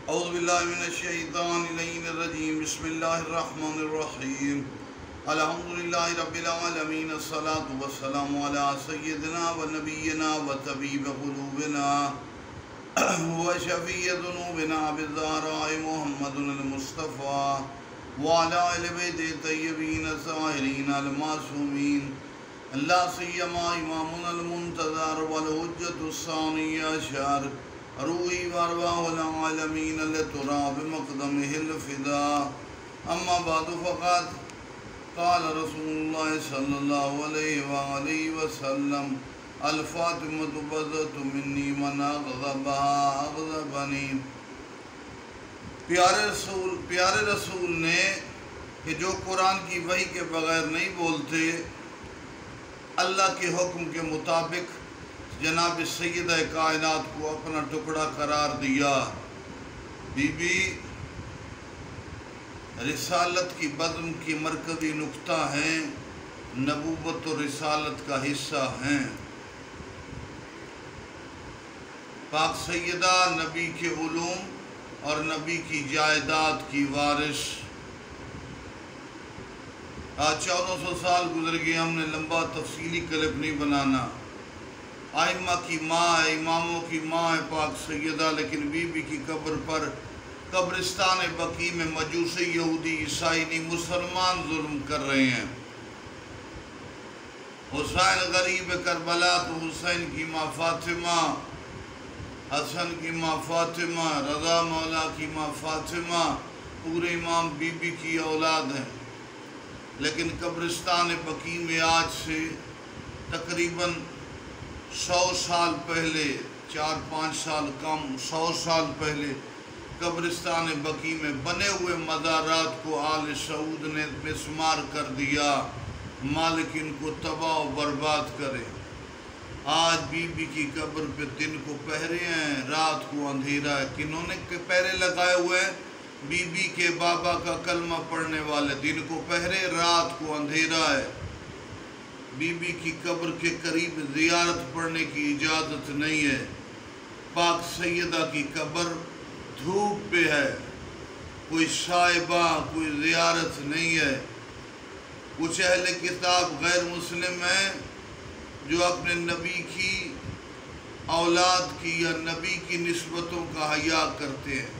اعوذ باللہ من الشیطان الرجیم بسم اللہ الرحمن الرحیم الحمدللہ رب العالمین الصلاة والسلام علی سیدنا و نبینا و طبیب قلوبنا و شفیع ذنوبنا بالزہراء محمد المصطفیٰ وعلی آل بیت الطیبین الطاہرین المعصومین لا سیما امامنا المنتظر والحجۃ الثانی عشر روحی وارواح العالمین لتراب مقدمہ الفداء اما بعد فقط قال رسول اللہ صلی اللہ علیہ وآلہ وسلم الفاطمۃ بضعۃ منی من اغضبها اغضبنی۔ پیارے رسول نے کہ جو قرآن کی وحی کے بغیر نہیں بولتے، اللہ کے حکم کے مطابق جناب سیدہ کائنات کو اپنا ٹکڑا قرار دیا۔ بی بی رسالت کی بزم کی مرکزی نقطہ ہیں، نبوت و رسالت کا حصہ ہیں۔ پاک سیدہ نبی کے علوم اور نبی کی جائیداد کی وارث۔ آج 1400 سال گزر گئے، ہم نے لمبا تفصیلی کلپ نہیں بنانا۔ ائمہ کی ماں ہے، اماموں کی ماں ہے پاک سیدہ، لیکن بی بی کی قبر پر قبرستان بقیع میں مجوسی، یہودی، عیسائی نہیں، مسلمان ظلم کر رہے ہیں۔ حسین غریب کربلا تو حسین کی ماں فاطمہ، حسن کی ماں فاطمہ، رضا مولا کی ماں فاطمہ، پورے امام بی بی کی اولاد ہیں۔ لیکن قبرستان بقیع میں آج سے تقریباً 100 سال پہلے، 4-5 سال کم، 100 سال پہلے قبرستان بقیع میں بنے ہوئے مزارات کو آل سعود نے مسمار کر دیا۔ مالک ان کو تباہ و برباد کرے۔ آج بی بی کی قبر پہ دن کو پہرے ہیں، رات کو اندھیرا ہے۔ کنہوں نے پہرے لگائے ہوئے ہیں؟ بی بی کے بابا کا کلمہ پڑھنے والے۔ دن کو پہرے، رات کو اندھیرا ہے۔ بی بی کی قبر کے قریب زیارت پڑھنے کی اجازت نہیں ہے۔ پاک سیدہ کی قبر دھوپ پہ ہے، کوئی شائبہ، کوئی زیارت نہیں ہے۔ کچھ اہل کتاب غیر مسلم ہیں جو اپنے نبی کی اولاد کی یا نبی کی نسبتوں کا حیا کرتے ہیں۔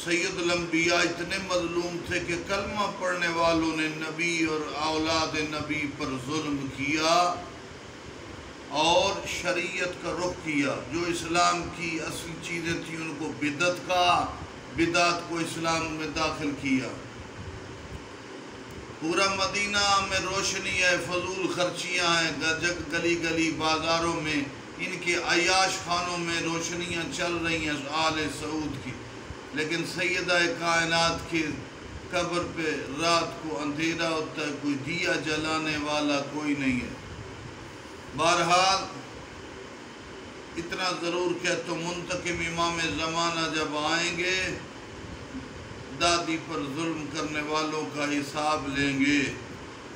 سید الانبیاء اتنے مظلوم تھے کہ کلمہ پڑھنے والوں نے نبی اور اولاد نبی پر ظلم کیا اور شریعت کا رخ کیا۔ جو اسلام کی اصل چیزیں تھیں ان کو بدعت کہا، بدعت کو اسلام میں داخل کیا۔ پورا مدینہ میں روشنی ہے، فضول خرچیاں ہیں، گلی گلی بازاروں میں ان کے عیاش خانوں میں روشنیاں چل رہی ہیں آل سعود کی، لیکن سیدہ کائنات کی قبر پہ رات کو اندھیرا ہوتا ہے، کوئی دیا جلانے والا کوئی نہیں ہے۔ بہرحال اتنا ضرور کہ تو منتقم امام زمانہ جب آئیں گے دادی پر ظلم کرنے والوں کا حساب لیں گے۔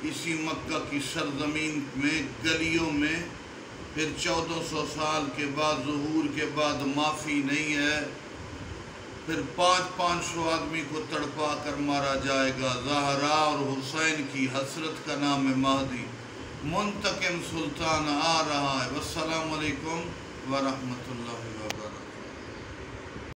اسی مکہ کی سرزمین میں گلیوں میں پھر 1400 سال کے بعد ظہور کے بعد معافی نہیں ہے۔ پھر 500 آدمی کو تڑپا کر مارا جائے گا۔ زہرا اور حسین کی حسرت کا نام ہے مہدی۔ منتقم سلطان آ رہا ہے۔ والسلام علیکم ورحمۃ اللہ۔